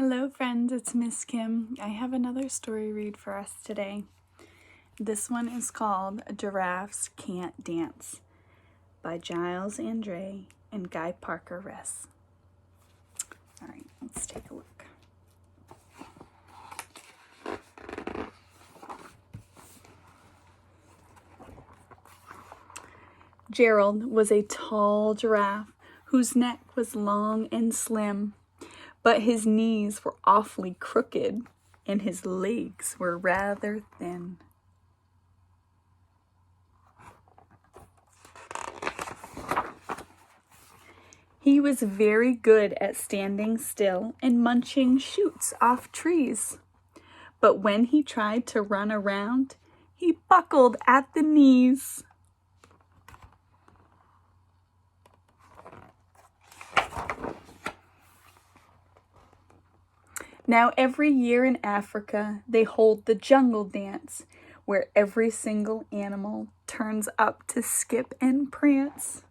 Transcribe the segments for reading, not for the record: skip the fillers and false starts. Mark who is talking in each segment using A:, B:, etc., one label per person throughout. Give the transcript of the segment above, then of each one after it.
A: Hello friends, it's Miss Kim. I have another story read for us today. This one is called Giraffes Can't Dance by Giles, Andreae, and Guy Parker Rees. Alright, let's take a look. Gerald was a tall giraffe whose neck was long and slim, but his knees were awfully crooked and his legs were rather thin. He was very good at standing still and munching shoots off trees, but when he tried to run around, he buckled at the knees. Now every year in Africa, they hold the jungle dance, where every single animal turns up to skip and prance.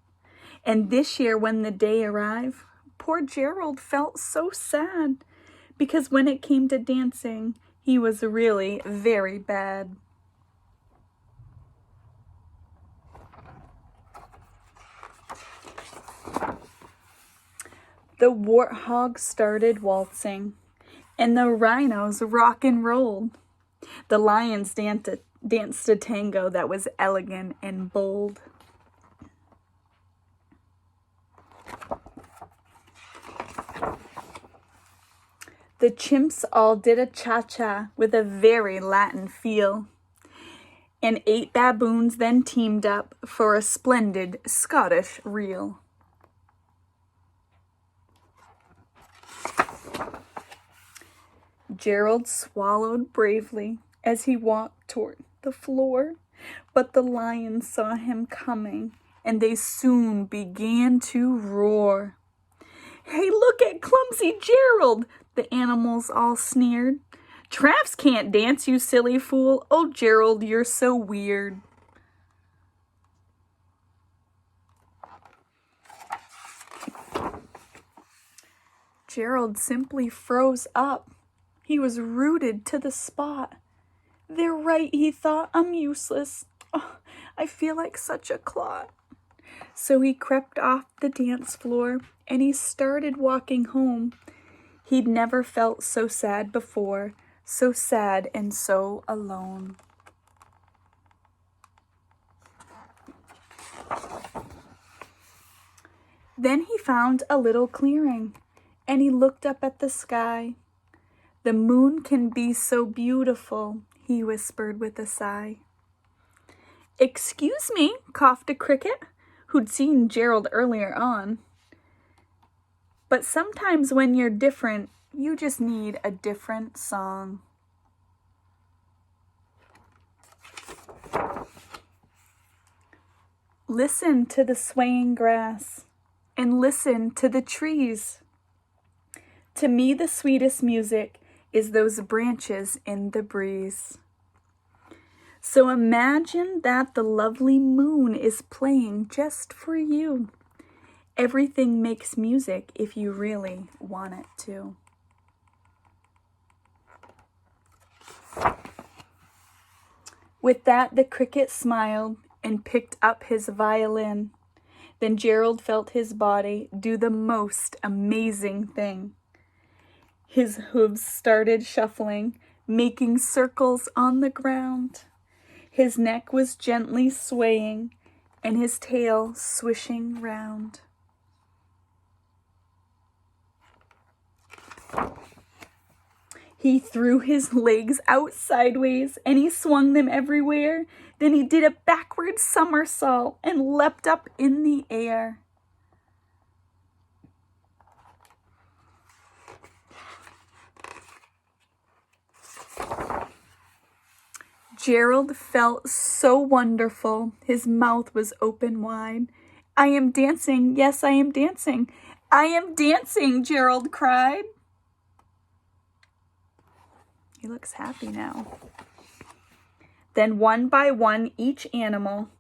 A: And this year, when the day arrived, poor Gerald felt so sad, because when it came to dancing, he was really very bad. The warthog started waltzing, and the rhinos rock and rolled. The lions danced a tango that was elegant and bold. The chimps all did a cha-cha with a very Latin feel, and 8 baboons then teamed up for a splendid Scottish reel. Gerald swallowed bravely as he walked toward the floor, but the lions saw him coming, and they soon began to roar. "Hey, look at clumsy Gerald!" the animals all sneered. "Giraffes can't dance, you silly fool. Oh, Gerald, you're so weird." Gerald simply froze up. He was rooted to the spot. "They're right," he thought. "I'm useless. Oh, I feel like such a clot." So he crept off the dance floor and he started walking home. He'd never felt so sad before, so sad and so alone. Then he found a little clearing and he looked up at the sky. "The moon can be so beautiful," he whispered with a sigh. "Excuse me," coughed a cricket who'd seen Gerald earlier on. "But sometimes when you're different, you just need a different song." Listen to the swaying grass and listen to the trees. To me, the sweetest music is those branches in the breeze. So imagine that the lovely moon is playing just for you. Everything makes music if you really want it to. With that, the cricket smiled and picked up his violin. Then Gerald felt his body do the most amazing thing. His hooves started shuffling, making circles on the ground. His neck was gently swaying, and his tail swishing round. He threw his legs out sideways, and he swung them everywhere. Then he did a backward somersault and leapt up in the air. Gerald felt so wonderful. His mouth was open wide. "I am dancing. Yes, I am dancing. I am dancing," Gerald cried. He looks happy now. Then one by one, each animal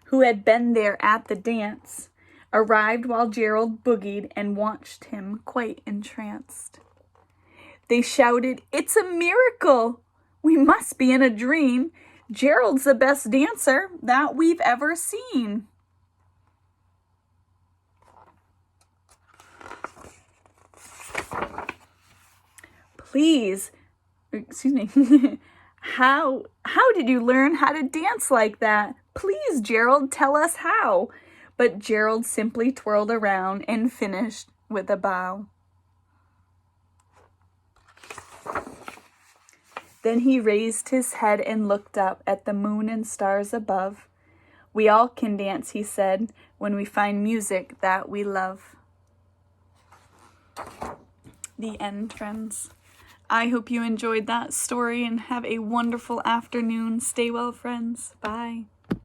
A: who had been there at the dance arrived while Gerald boogied and watched him quite entranced. They shouted, "It's a miracle! We must be in a dream. Gerald's the best dancer that we've ever seen." Please, excuse me, how did you learn how to dance like that? Please, Gerald, tell us how. But Gerald simply twirled around and finished with a bow. Then he raised his head and looked up at the moon and stars above. "We all can dance," he said, "when we find music that we love." The end, friends. I hope you enjoyed that story and have a wonderful afternoon. Stay well, friends. Bye.